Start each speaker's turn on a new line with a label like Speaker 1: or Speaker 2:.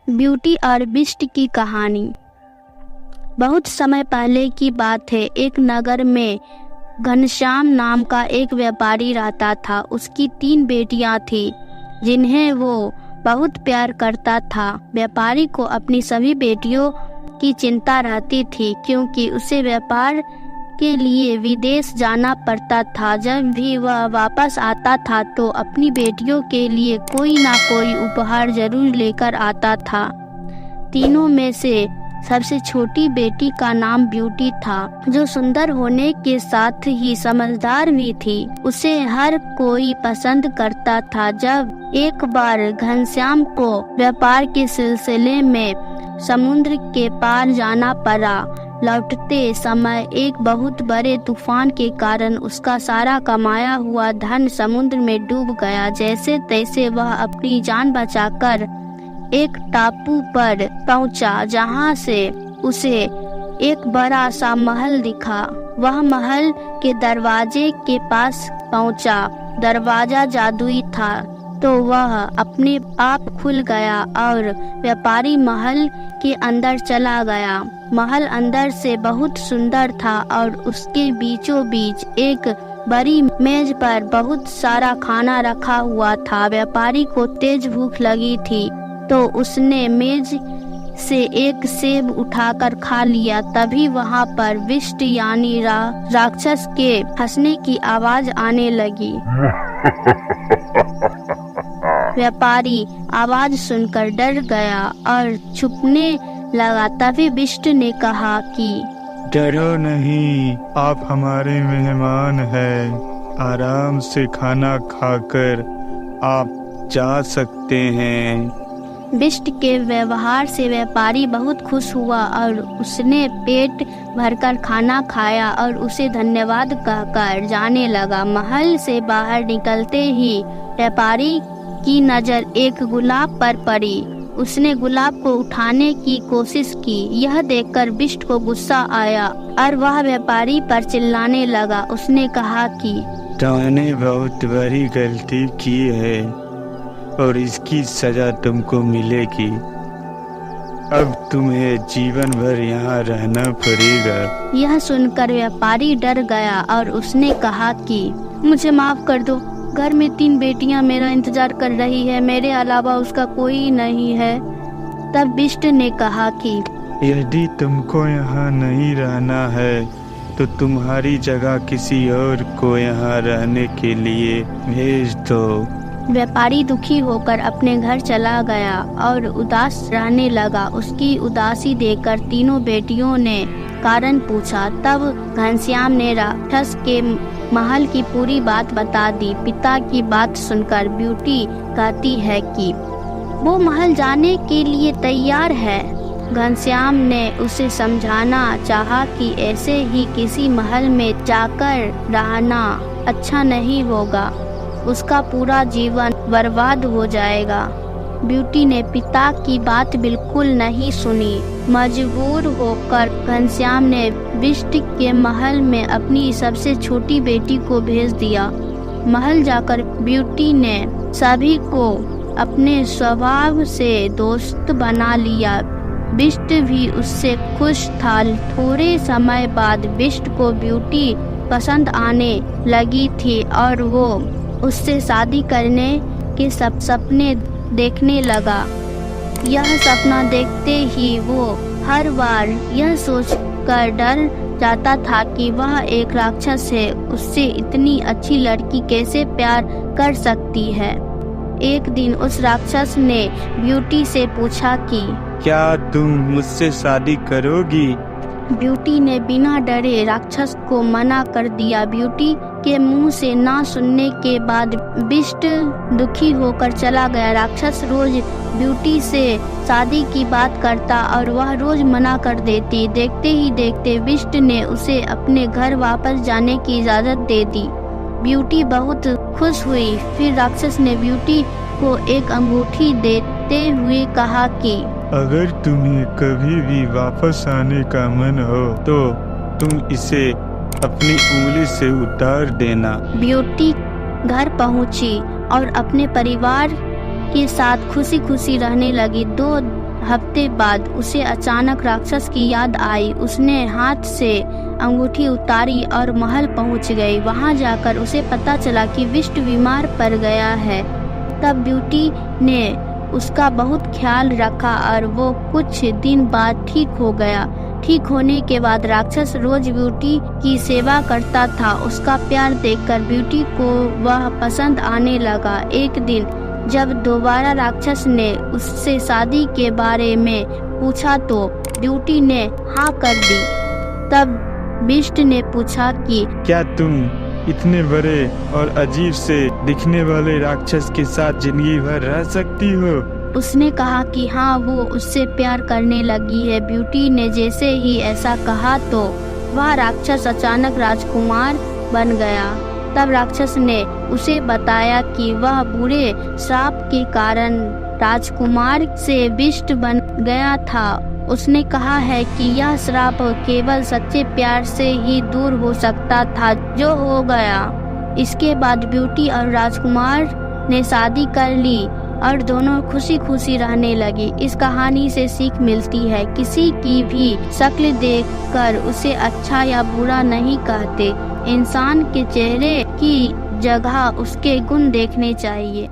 Speaker 1: Beauty और बिस्ट की कहानी। बहुत समय पहले की बात है। एक नगर में घनश्याम नाम का एक व्यापारी रहता था। उसकी 3 बेटियां थी जिन्हें वो बहुत प्यार करता था। व्यापारी को अपनी सभी बेटियों की चिंता रहती थी क्योंकि उसे व्यापार के लिए विदेश जाना पड़ता था। जब भी वह वापस आता था तो अपनी बेटियों के लिए कोई ना कोई उपहार जरूर लेकर आता था। तीनों में से सबसे छोटी बेटी का नाम ब्यूटी था, जो सुंदर होने के साथ ही समझदार भी थी। उसे हर कोई पसंद करता था। जब एक बार घनश्याम को व्यापार के सिलसिले में समुद्र के पार जाना पड़ा। लौटते समय एक बहुत बड़े तूफान के कारण उसका सारा कमाया हुआ धन समुद्र में डूब गया। जैसे तैसे वह अपनी जान बचाकर एक टापू पर पहुंचा, जहां से उसे एक बड़ा सा महल दिखा। वह महल के दरवाजे के पास पहुंचा। दरवाजा जादुई था तो वह अपने आप खुल गया और व्यापारी महल के अंदर चला गया। महल अंदर से बहुत सुंदर था और उसके बीचों बीच एक बड़ी मेज पर बहुत सारा खाना रखा हुआ था। व्यापारी को तेज भूख लगी थी तो उसने मेज से एक सेब उठाकर खा लिया। तभी वहां पर विष्ट यानी राक्षस के हंसने की आवाज आने लगी। व्यापारी आवाज सुनकर डर गया और छुपने लगा। तभी विष्ट ने कहा कि
Speaker 2: डरो नहीं, आप हमारे मेहमान हैं। आराम से खाना खाकर आप जा सकते हैं।
Speaker 1: विष्ट के व्यवहार से व्यापारी बहुत खुश हुआ और उसने पेट भरकर खाना खाया और उसे धन्यवाद कहकर जाने लगा। महल से बाहर निकलते ही व्यापारी की नजर एक गुलाब पर पड़ी। उसने गुलाब को उठाने की कोशिश की। यह देखकर विष्ट को गुस्सा आया और वह व्यापारी पर चिल्लाने लगा। उसने कहा कि
Speaker 2: तुमने बहुत बड़ी गलती की है और इसकी सजा तुमको मिलेगी। अब तुम्हें जीवन भर यहाँ रहना पड़ेगा।
Speaker 1: यह सुनकर व्यापारी डर गया और उसने कहा कि मुझे माफ कर दो। घर में 3 बेटियां मेरा इंतजार कर रही है, मेरे अलावा उसका कोई नहीं है। तब विष्ट ने कहा कि
Speaker 2: यदि तुमको यहाँ नहीं रहना है तो तुम्हारी जगह किसी और को यहाँ रहने के लिए भेज दो।
Speaker 1: व्यापारी दुखी होकर अपने घर चला गया और उदास रहने लगा। उसकी उदासी देखकर तीनों बेटियों ने कारण पूछा। तब घनश्याम ने राक्षस के महल की पूरी बात बता दी। पिता की बात सुनकर ब्यूटी कहती है कि वो महल जाने के लिए तैयार है। घनश्याम ने उसे समझाना चाहा कि ऐसे ही किसी महल में जाकर रहना अच्छा नहीं होगा, उसका पूरा जीवन बर्बाद हो जाएगा। ब्यूटी ने पिता की बात बिल्कुल नहीं सुनी। मजबूर होकर घनश्याम ने विष्ट के महल में अपनी सबसे छोटी बेटी को भेज दिया। महल जाकर ब्यूटी ने सभी को अपने स्वभाव से दोस्त बना लिया। विष्ट भी उससे खुश था। थोड़े समय बाद विष्ट को ब्यूटी पसंद आने लगी थी और वो उससे शादी करने के सपने देखने लगा। यह सपना देखते ही वो हर बार यह सोचकर डर जाता था कि वह एक राक्षस है, उससे इतनी अच्छी लड़की कैसे प्यार कर सकती है। एक दिन उस राक्षस ने ब्यूटी से पूछा कि
Speaker 2: क्या तुम मुझसे शादी करोगी?
Speaker 1: ब्यूटी ने बिना डरे राक्षस को मना कर दिया। ब्यूटी के मुंह से ना सुनने के बाद विष्ट दुखी होकर चला गया। राक्षस रोज ब्यूटी से शादी की बात करता और वह रोज मना कर देती। देखते ही देखते विष्ट ने उसे अपने घर वापस जाने की इजाजत दे दी। ब्यूटी बहुत खुश हुई। फिर राक्षस ने ब्यूटी को एक अंगूठी देते हुए कहा कि
Speaker 2: अगर तुम्हें कभी भी वापस आने का मन हो तो तुम इसे अपनी उंगली से उतार देना।
Speaker 1: ब्यूटी घर पहुंची और अपने परिवार के साथ खुशी खुशी रहने लगी। 2 हफ्ते बाद उसे अचानक राक्षस की याद आई। उसने हाथ से अंगूठी उतारी और महल पहुंच गई। वहां जाकर उसे पता चला कि विष्ट बीमार पड़ गया है। तब ब्यूटी ने उसका बहुत ख्याल रखा और वो कुछ दिन बाद ठीक हो गया। ठीक होने के बाद राक्षस रोज ब्यूटी की सेवा करता था। उसका प्यार देखकर ब्यूटी को वह पसंद आने लगा। एक दिन जब दोबारा राक्षस ने उससे शादी के बारे में पूछा तो ब्यूटी ने हाँ कर दी। तब विष्ट ने पूछा कि
Speaker 2: क्या तुम इतने बड़े और अजीब से दिखने वाले राक्षस के साथ जिंदगी भर रह सकती हो?
Speaker 1: उसने कहा कि हाँ, वो उससे प्यार करने लगी है। ब्यूटी ने जैसे ही ऐसा कहा तो वह राक्षस अचानक राजकुमार बन गया। तब राक्षस ने उसे बताया कि वह बुरे श्राप के कारण राजकुमार से विष्ट बन गया था। उसने कहा है कि यह श्राप केवल सच्चे प्यार से ही दूर हो सकता था, जो हो गया। इसके बाद ब्यूटी और राजकुमार ने शादी कर ली और दोनों खुशी खुशी रहने लगी। इस कहानी से सीख मिलती है, किसी की भी शक्ल देखकर उसे अच्छा या बुरा नहीं कहते। इंसान के चेहरे की जगह उसके गुण देखने चाहिए।